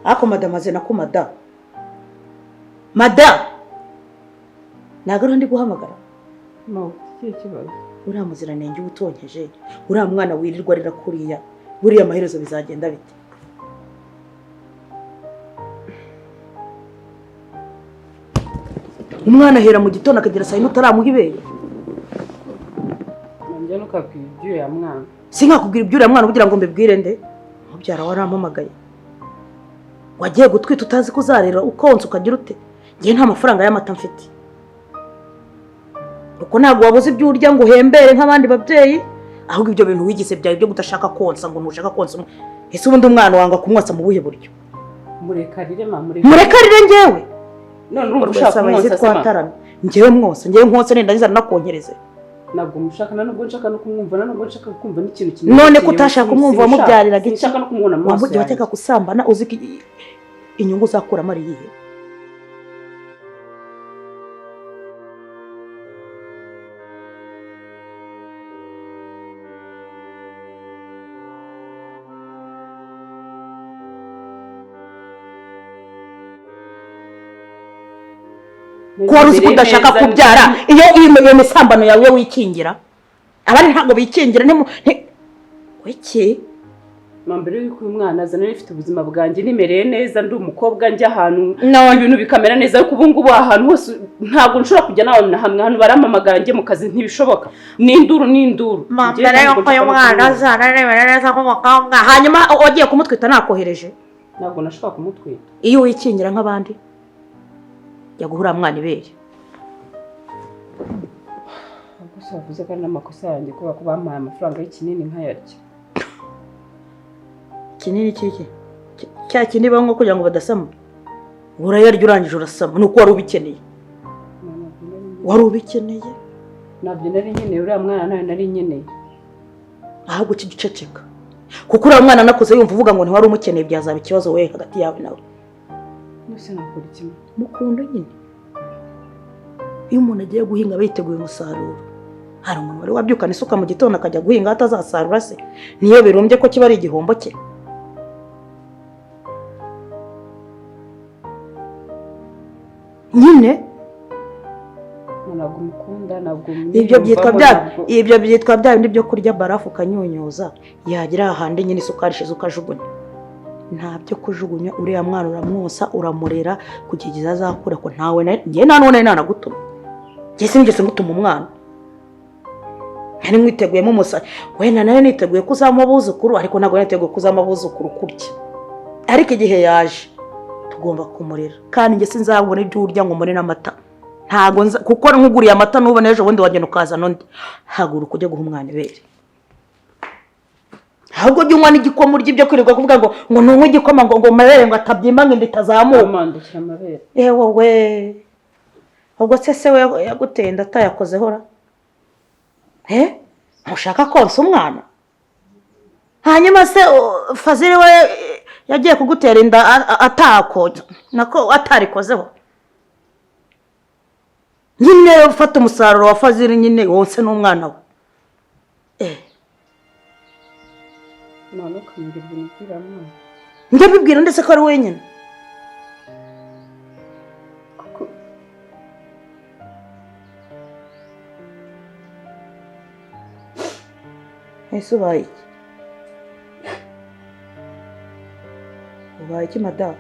ako madamaze na kumada mada nagaro ndi guhamagara no kibazo uriya muziranenge ubutonkeje uriya mwana wirirwa rira kuriya buriya amaherezo bizagenda bite umwana hera mu gitondo akagira saa yine utaramuha ibere njye nukabwira ibyo ya mwana sinkakubwira ibyo uriya mwana kugira ngo mbibwire nde mubyara warampamagaye wagiye gutwita utazi ko uzarera ukonsa ukagira ute ngiye nta mafaranga y'amata mfite uko ntabwo wabuze ibyo urya ngo uhembere nk'abandi babyeyi ahubwo ibyo bintu wigize byawe byo kudashaka konsa ngo ntushaka konsa ese ubundi umwana wanga kumwotsa mu buhe buryo murekarire murekarire njyewe none urumva ushaka kumwotsa twatarana njyewe mwose njyewe nkose nenda nzana nakonkereze ntabwo mushaka nubwo nshaka no kumwumva nubwo nshaka kumva n'ikintu kimwe none kutashaka kumwumva wamubyariraga iki nshaka no kumubona mu maso wamujye wateka kusambana uzi inyungu zakuramo ari yihe Kuwa uzi kudashaka kubyara iyo misambano yawe wikingira abari ntabwo bikingira wiki mbere yuko uyu mwana azana rifite ubuzima bwanjye nimereye neza ndi umukobwa njya ahantu ibintu bikamera neza ariko ubu ngubu ahantu hose ntabwo nshobora kujya nawe na hamwe hano baramamagara njye mu kazi ntibishoboka n'induru mbere yuko uyu mwana azana nimereye neza nk'umukobwa hanyuma wagiye kumutwita nakohereje ntabwo nashobora kumutwita iyo wikingira nk'abandi yaguhura mwana ibere gusa bavuze ko ari n'amakosa yanjye kuba ko bampaye amafaranga y'ikinini nkayarya kinini kiki cya kindi bango kugira ngo badasama urayarya urangije urasama nuko wari ubikeneye nabyo nari nkeneye uriya mwana nawe nari nkeneye ahubwo kigiceceka kuko uriya mwana nakoze yumva uvuga ngo ntiwari umukeneye byazaba ikibazo wewe hagati yawe nawe nose nakora iki mukundo nyine iyo umuntu agiye guhinga biteguye umusaruro hari umuntu wari wabyukana isuka mu gitondo akajya guhinga atazasarura se niyo birumbye ko kiba ari igihombo cye nyine ntabwo mukunda ntabwo ibyo byitwa bya bindi byo kurya barafu ukanyunyuza yagira ahandi nyine isukari ishize ukajugunya nta byo kujugunya uriya mwana uramwosa uramurera kugeza azakura ko ntawe ngiye none nanagutuma ngiye sinigeze ngutuma umwana nari mwiteguyemo umusari wenda nawe niteguye kuzamo abuzukuru ariko ntabwo niteguye kuzamo abuzukuru kurya ariko igihe yaje tugomba kumurera kandi nge sinzabona ibyo urya ngo mbone n'amata ntabwo kuko nkuguriye amata n'ubona ejo bundi wagenda ukazana undi haguruka ujye guha umwana ibere ahubwo jya unywa n'igikoma urya ibyo kwirirwa kuvuga ngo nunywe igikoma ngo amabere ngo atabyimba ngo nditazamuka wowe ubwo se we yaguteye inda atayakozeho ra ntushaka konsa umwana hanyuma se Fazili we yagiye kugutera inda nako atarikozeho nyine ufata umusaruro wa Fazili nyine wose n'umwana we none ukamubwira ibintu by'uriya mwana njye mbibwira ndetse ko ari wenyine ese ubaye iki madamu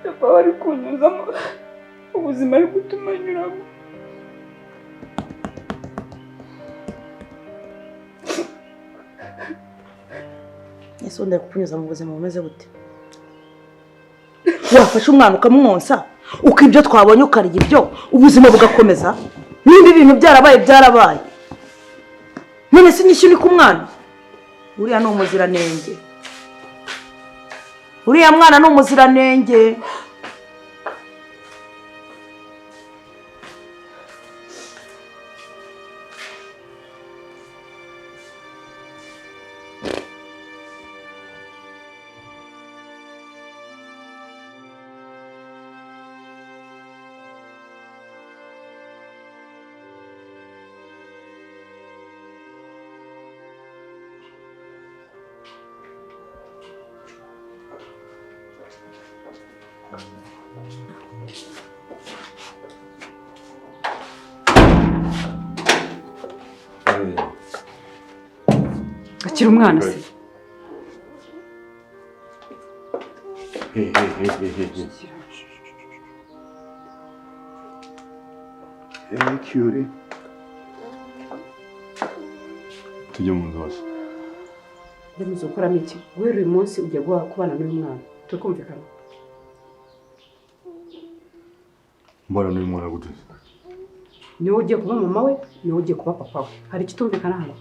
papa wari kunyuzamo ubuzima ari gutuma nyuramo ese undi kukunyuza mu buzima bumeze gute wafashe umwana ukamwonsa uko ibyo twabonye ukarya ibyo ubuzima bugakomeza nimba ibintu byarabaye none se nyishyu ni ku mwana uriya ni umuziranenge uriya mwana ni umuziranenge akiri umwana se. Hey. Hey, cutie. Tujye mu nzu hose. Ndemeze ukoramo iki? Guhera uyu munsi ujya kubana n'uyu mwana. Tukumvikana. Mbona n'uyu mwana gute? Niwe ugiye kuba mama we, niwe ugiye kuba papa we. Hari ikitumvikana hano?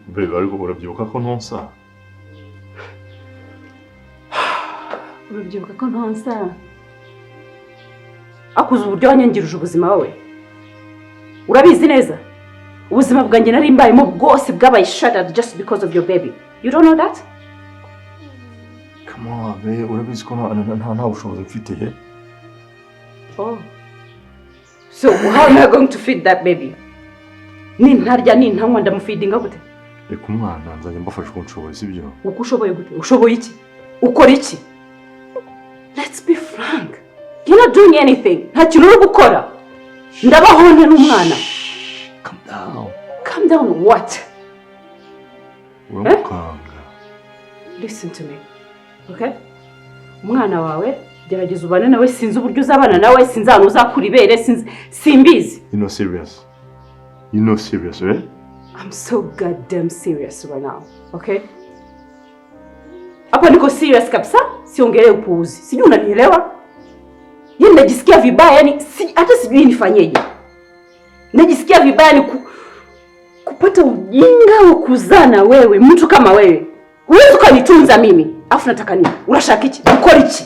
Bebe, ariko urabyibuka ko ntonsa? Urabyibuka ko ntonsa? Akuze uburyo wanyangirije ubuzima wawe. Urabizi neza? Ubuzima bwanjye nari mbayemo bwose bwabaye shattered just because of your baby. You don't know that? Come on, babe, urabizi ko nta bushobozi mfite he? Oh. So how am I going to feed that baby? Nintarya nintanywa ndamufeedinga gute? Reka umwana nzajya mbafasha uko nshoboye sibyo? Uko ushoboye gute? Ushoboye iki? Ukora iki? Let's be frank. You're not doing anything. Nta kintu uri gukora. Ndabahonye n'umwana. Calm down. Calm down what? Uramukanga. Listen to me. Okay? Umwana wawe gerageza ubane nawe, sinzi uburyo uzabana nawe, sinzi ahantu uzakura ibere, simbizi. You know serious. You know serious, right? I'm so goddamn serious right now. Okay? Hapa niko serious kabisa, siongelee upuuzi. Sijui unanielewa? Yaani najisikia vibaya, yani hata sijui nifanyeje. Najisikia vibaya ni kupata ujinga wa kuzana wewe, mtu kama wewe. Huwezi kunitunza mimi. Afu nataka nini? Urashaka iki? Ukora iki?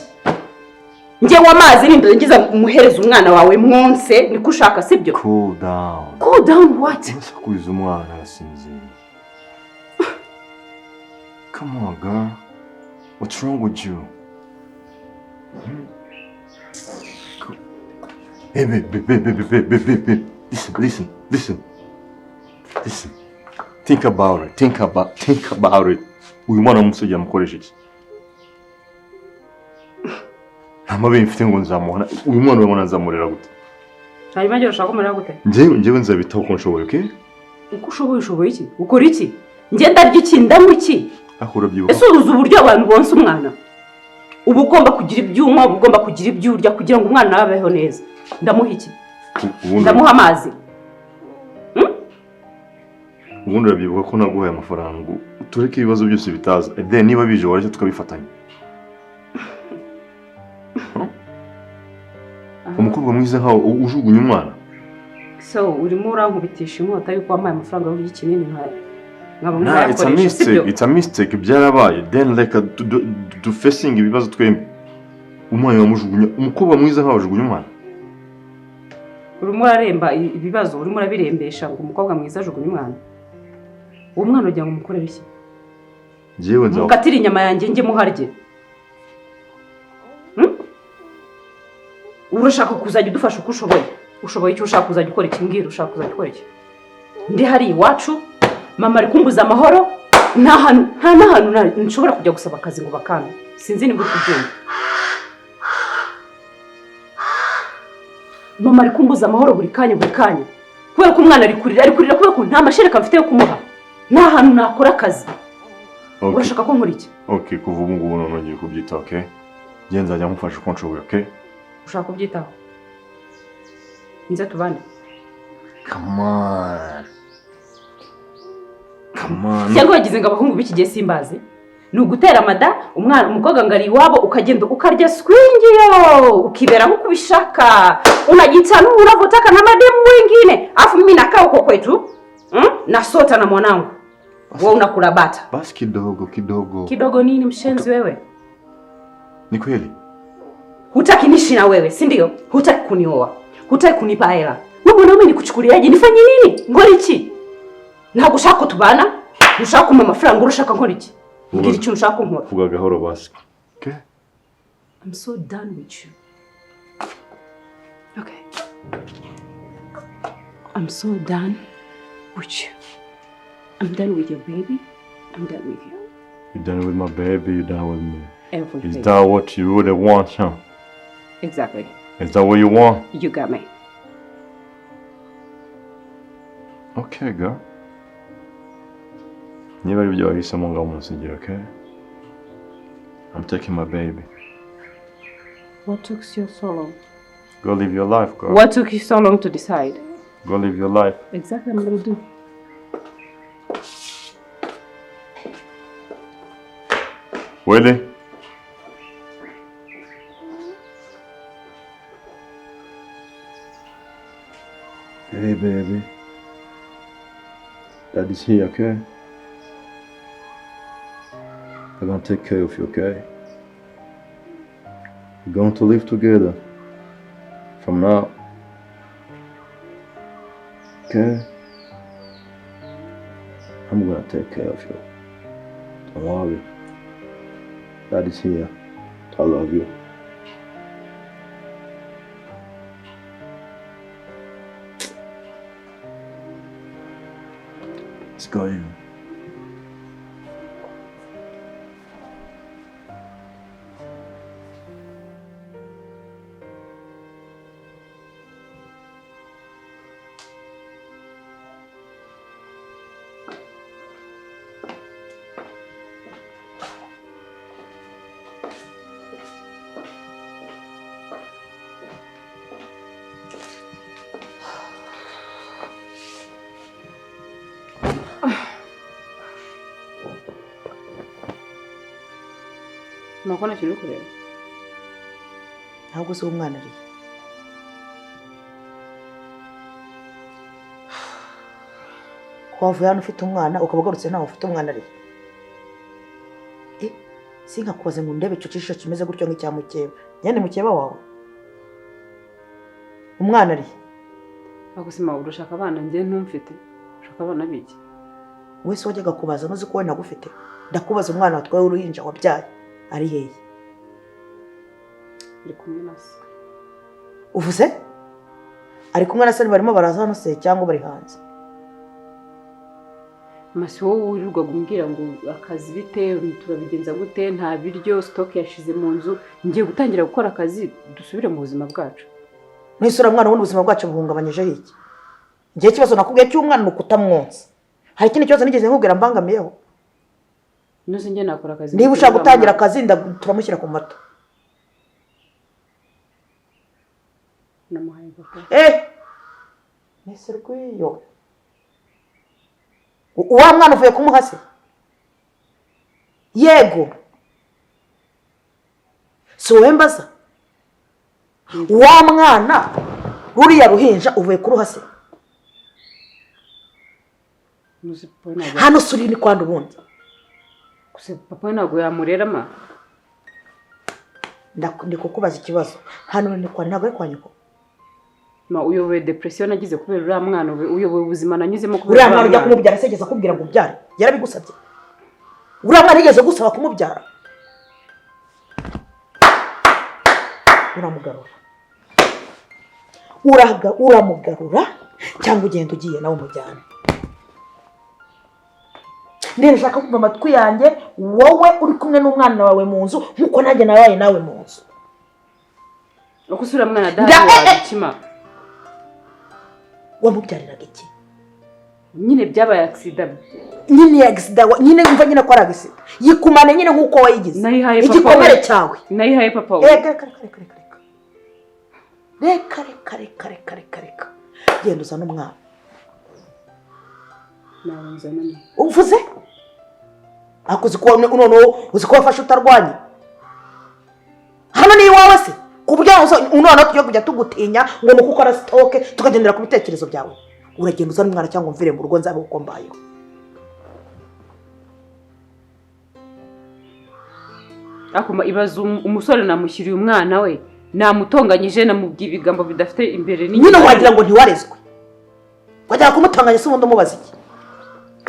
Nje wamazi ni ndagiza muhereza umwana wawe mwonse nikushaka sibyo? Cool down. Cool down what? Usakuza umwana arasinzira. Come on, girl. What's wrong with you? Hey, babe. Listen. Think about it. Uyu mwana w'umusore amukoresha iki? Nta mabe mfite ngo nzamuhana. Uyu mwana we nzamurera gute? Hanyuma njye urashaka kumurera gute? Njyewe nzabitaho uko nshoboye, okay? Uko ushoboye iki? Ukora iki? Njye ndarya iki? Ndanywa iki? Akora byibuka. Ese uruzi uburyo abantu bonsa umwana? Uba ugomba kugira ibyuma, uba ugomba kugira ibyo urya kugira ngo umwana nawe abeho neza. Ndamuha iki? Ndamuha amazi. Ubundi urabyibuka ko naguhaye amafaranga tureke ibibazo byose bitaza. Then niba bije waracyo tukabifatanya. Umukobwa mwiza nkaho ujugunya umwana. So urimo urankubitisha inkota yuko wampaye amafaranga yo Icyikinini nkaba Nah, it's a mistake byarabaye. Then like to facing ibibazo twembi. Umwana wamujugunya umukobwa mwiza nkaho ujugunya umwana. Urimo uraremba ibibazo, urimo urabirembesha ngo umukobwa mwiza ajugunya umwana. Uwo mwana ugira ngo umukorere iki? Jewe nzaho. Mukatira inyama yanjye nge muharye. Urashaka kuzajya udufasha uko ushoboye. Ushoboye icyo ushaka kuzajya ukora iki mbwira, ushaka kuzajya ukora iki? Ndi hari iwacu, mama ari kumbuza amahoro, nta nahantu nshobora kujya gusaba akazi ngo bakame. Sinzi niba kubyumva. Mama ari kumbuza amahoro buri kanya. Kubera ko umwana ari kurira kubera ko nta mashereka mfite yo kumuha. Nta hantu nakora akazi. Okay. Urashaka ko nkora iki? Okay, kuva ubu ngubu none ngiye kubyita, okay? Ngiye nzajya mufasha uko nshoboye, okay? Ushaka kubyitaho? Nze tubane. Come on. Cyangwa wagize ngo abahungu b'iki gihe simbazi? Ni ugutera amada, umukobwa ngari iwabo ukagenda ukarya swingiyo, ukibera nko kubishaka. Unajitana unavyotaka na mademu wengine. Afu mimi nakaa huko kwetu, nasota na mwanangu. Wewe unakula bata. Basi kidogo. Kidogo nini mshenzi wewe? Ni kweli? Hutaki nishi na wewe, si ndio? Hutaki kunioa. Hutaki kunipa hela. Wewe mwanaume nikuchukuliaje? Nifanye nini? Ngora iki? Ntabwo ushaka kutubana? Ushaka kumpa amafaranga, urashaka nkora iki? Ngira icyo ushaka nkora. Vuga gahoro basi. Okay? I'm so done with you. Okay. I'm so done with you. I'm done with your baby. I'm done with you. You're done with my baby, you're done with me. Everything. Is that what you really want, huh? Exactly. Is that what you want? You got me. Okay, girl. Niba ari ibyo wahisemo ngaho munsigira, okay? I'm taking my baby. What took you so long? Go live your life, girl. What took you so long to decide? Go live your life. Exactly, I'm gonna do. Willie? Hey, baby. Daddy's here, okay? I'm gonna take care of you, okay? We're going to live together from now. Okay? I'm gonna take care of you. Don't worry. Daddy's here. I love you. Let's go in. Makona kintu kureba. Ntabwo se umwana ari. Wavuye hano ufite umwana ukaba ugarutse ntawe ufite umwana ari. Sinkakubaze ngo ndebe icyo cisho kimeze gutyo nk'icya mukeba. Nyane mukeba wawe. Umwana ari. Bagusima urushaka abana ngiye ntumfite. Ushaka abana biki? Wese wajyaga kubaza nuzi ko we nagufite. Ndakubaza umwana watwaye uruhinja wabyaye. Ari hehe? Ari kumwe na se. Uvuze? Ari kumwe na se barimo baraza hano se cyangwa bari hanze? Masi wowe wirirwa gumbwira ngo akazi bite turabigenza gute nta biryo stock yashize mu nzu ngiye gutangira gukora akazi dusubire mu buzima bwacu. Mwisura mwana wundi ubuzima bwacu buhungabanyije iki? Ngiye kibazo nakubwiye cy'umwana nukutamwonsa. Hari ikindi kibazo nigeze nkubwira mbangamiyeho. Nose ngiye nakora akazi. Niba ushaka gutangira akazi turamushyira ku mato. Namuhaye papa. Nese rwiyo. Uwa mwana uvuye kumuhase? Yego. So wembaza? Uwa mwana ruriya ruhinja uvuye kuruhase? Muzi papa nago. Hano suri ni kwanda ubundi. Kuse papa nago yamurera ma. Ndi kukubaza ikibazo. Hano ni kwa ntago kwa nyoko. Ma uyoboye depression nagize kubera uriya mwana uyoboye ubuzima nanyuzemo kubera uriya mwana ujya kumubyara segeza kubwira ngo ubyare yarabigusabye. Uriya mwana yigeze gusaba kumubyara. Uramugarura cyangwa ugenda ugiye nawe umujyana. Ndashaka kumva amatwi yanjye wowe uri kumwe n'umwana wawe mu nzu nkuko nanjye nabaye nawe mu nzu. Ukusura mwana dada kima. Wamubyariraga iki? Nyine byabaye accident. Nyine accident nyine umva nyine ko ari accident. Yikumane nyine nkuko wayigize. Igikomere cyawe. Nayihaye papa. Reka. Genda uzana umwana. Naranzana ni. Uvuze? Akoze ko unono uzi ko wafashe utarwanye. Hano ni iwawe se? Kuburyo unona tujya kujya tugutinya ngo nuko ukora stock tukagendera ku bitekerezo byawe. Uragenda uzana umwana cyangwa umvire mu rugo nzabe uko mbayeho. Akoma ibaza umusore namushyiriye umwana we namutonganyije namubwiye ibigambo bidafite imbere ni nyine wagira ngo ntiwarezwe. Wajya kumutanganya se ubundi umubaza iki?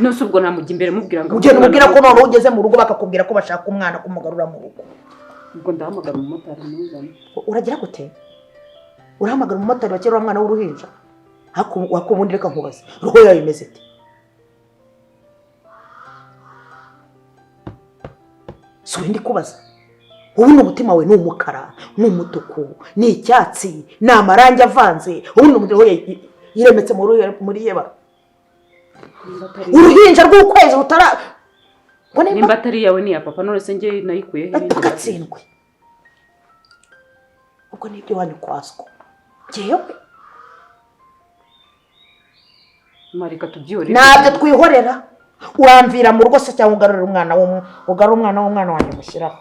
Nose ubwo namujya imbere mubwira ngo ugende mubwira ko none ugeze mu rugo bakakubwira ko bashaka umwana kumugarura mu rugo. Ubwo ndahamagara umumotari muzana. Uragira gute? Urahamagara umumotari wa kera umwana w'uruhinja. Wakubundi reka nkubaza. Ruho yawe imeze ite? So ndi kubaza. ubu ni umutima we ni umukara ni umutuku ni icyatsi ni amarangi avanze ubu ni umuriro we yiremetse muri yeba uruhinja rw'ukwezi rutara nimba atari yawe ni ya papa none se njye nayikuye he tugatsindwe ubwo nibyo wanyu kwaswa jewe marika tubyihorere nabyo twihorera uramvira mu rugo se cyangwa ugarura umwana w'umwana wanjye mushyiraho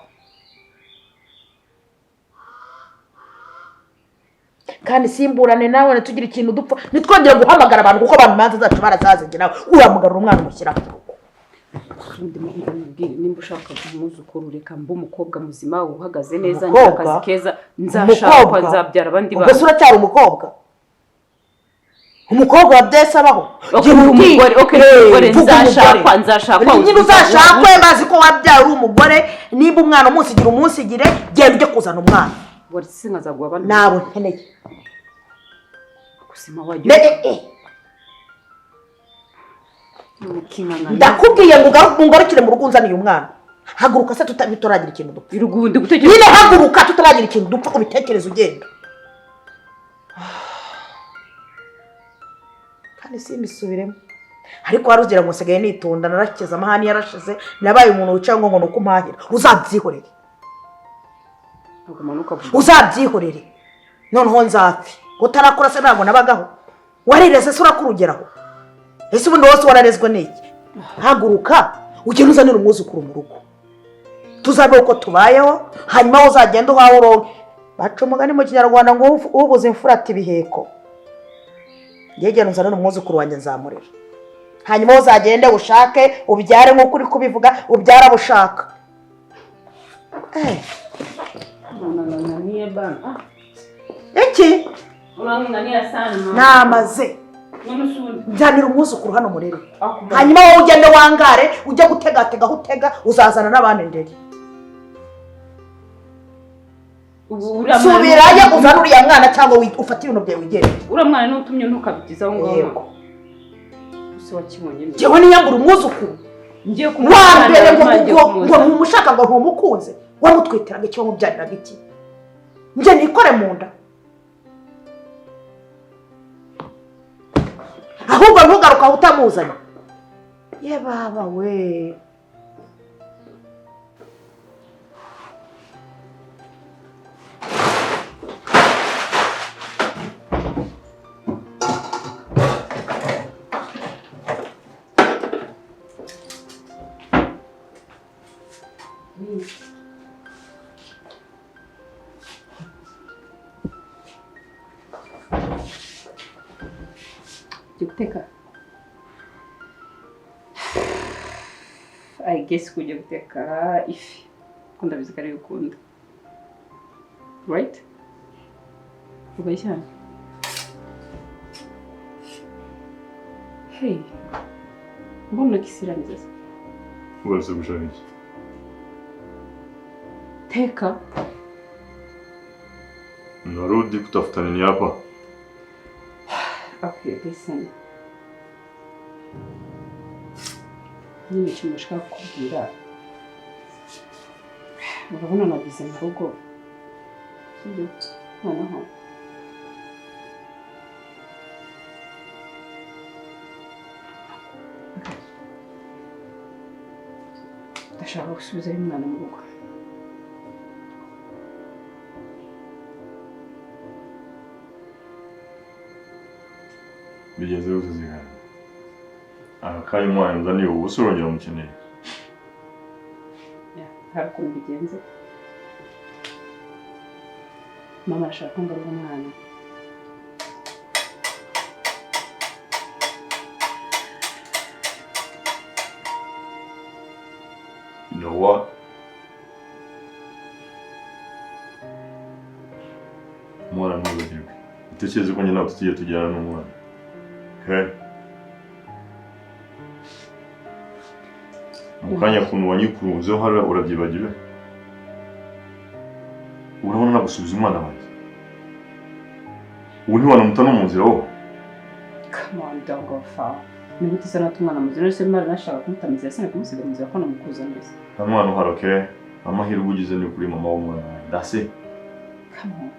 kandi simburane nawe tugira ikintu dupfa nitwongera guhamagara abantu kuko abantu manza zacu barazazinge nawe uramugarura umwana umushyiraho nimba ushaka umwuzukuru reka mbe umukobwa muzima uhagaze neza ngira akazi keza nzashaka nzabyara abandi bana ubwo uracyari umukobwa wabyese abaho umugore nzashakwa nyine uzashakwe bazi ko wabyara uri umugore nimba umwana umunsigire genda ujye kuzana umwana warisi nkazagwa abana nabo nkeneye kusima wagiye ndakubwiye ngo ungarukire mu rugo unzaniye umwana haguruka se tutaragira ikintu dupfa irugundi gutekereza nyine haguruka tutaragira ikintu dupfa ubitekereza ugenda kandi simbisubiremo ariko warugira ngo nsigaye nitunda narakeza amahani yarashize nabaye umuntu wicaye ngo nuko umpahira uzabyihorere uzabyihorere noneho nzapfe utarakora se ntabwo nabagaho warireze se urakurugeraho ese ubundi wose wararezwe n'iki haguruka ugenda uzanira umwuzukuru mu rugo tuzabe uko tubayeho hanyuma uzagenda uhawe uronke baca umugani mu kinyarwanda ngo ubuze imfura ati ibiheko ngegera uzanira umwuzukuru wanjye nzamurera hanyuma uzagende ushake ubyare nk'uko uri kubivuga ubyara bushaka iki namaze nzanira umwuzukuru hano murere hanyuma wowe ugende wangare ujye gutegatega aho utega uzazana n'abandi ndege subirayo uzana uriya mwana cyangwa ufate ibintu byawe wigende uriya mwana n'utumye ntukabigizaho ngaho gusa wakibonye njyewe niyambura umwuzukuru wambere ngo ntumushaka ngo ntumukunze wamutwitiraga iki wamubyariraga iki njye nikore mu nda ahubwo ntugaruka utamuzanye ye baba we guteka I guess kujya guteka ifi ko ndabizi ko ari ukunda right ubaye cyane hey mbona kisiraniza Uwase gushaka iki teka narudi kutafutana ni hapa. Okay, listen. Nyine ikintu nashaka kukubwira urabona nagize mu rugo sibyo noneho ndashaka gusubiza umwana mu rugo bigeze uzizigana akaye umwana nzaniye ubuso urongera umukeneye hari ukuntu bigenze mama arashaka ko ngarura umwana you know what umwana ntuzagirwe utekereze ko njye nawe tugiye tujyana n'umwana okay mukanya kuntu wanyikuruzeho hari urabyibagiwe urabona nagusubiza umwana wanjye ubu ntiwanamuta no mu nzira wowe come on don't go far niba utisa natumwana mu nzira se mara nashaka kumutamiza yasene kumusiga mu nzira ko namukuza neza nta mwana uhari okay amahirwe ugize ni kuri mama w'umwana wawe. That's it. Come on.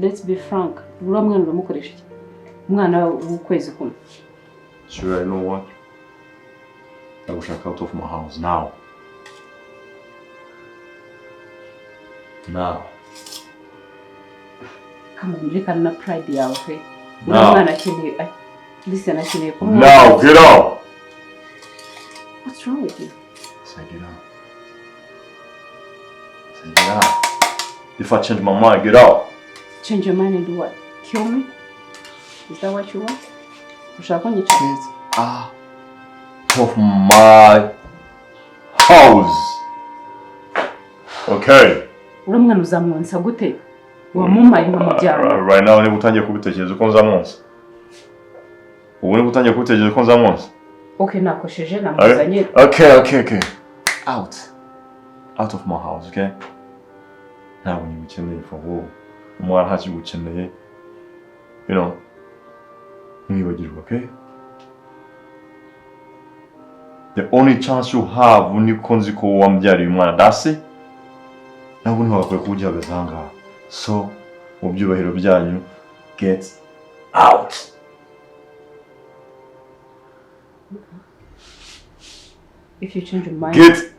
Let's be frank. Uriya mwana uramukoresha iki? Umwana w'ukwezi kumwe. Sure, I know what? I wish I got out of my house now. Now. Come on, reka na pride yawe pe. No. Uriya mwana akeneye, listen, akeneye ko Now, get out! What's wrong with you? Say get out. Say get out. If I change my mind, get out. Change your mind and do what? Kill me? Is that what you want? Ushaka kunyica? Get out of my house. Okay. Uriya mwana uzamwonsa gute? Wamumaye nkamujyana. Right now, niba utangiye kubitekereza uko nzamwonsa. Ubu niba utangiye kubitekereza uko nzamwonsa. Okay, nakosheje namuzanye. Okay. Out. Out of my house, okay? Ntabwo nigukeneye for wowe. Umwana ntakigukeneye. You know. Ntiwibagirwe, okay? The only chance you have niko nzi ko wambyariye umwana dasi. Ntabwo ntiwakwiye kuba ugihagaze aha ngaha. So, mu byubahiro byanyu, get out. If you change your mind, Get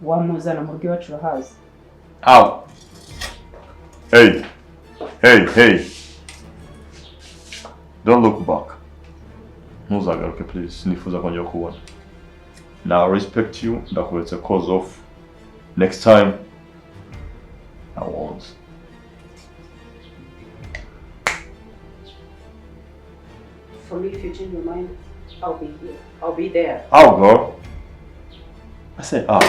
wamuzana mu rugo iwacu urahazi. out. Hey. Don't look back. Ntuzagaruke please. Sinifuza kongera kubona. Now I respect you. Ndakuretse cause of. Next time, I won't. For me, if you change your mind, I'll be here. I'll be there. Out, girl. I said out.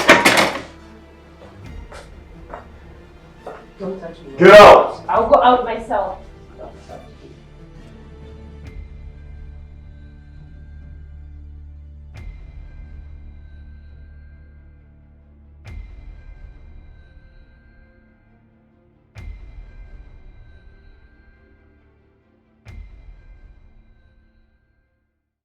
Don't touch me. Get out! I'll go out myself.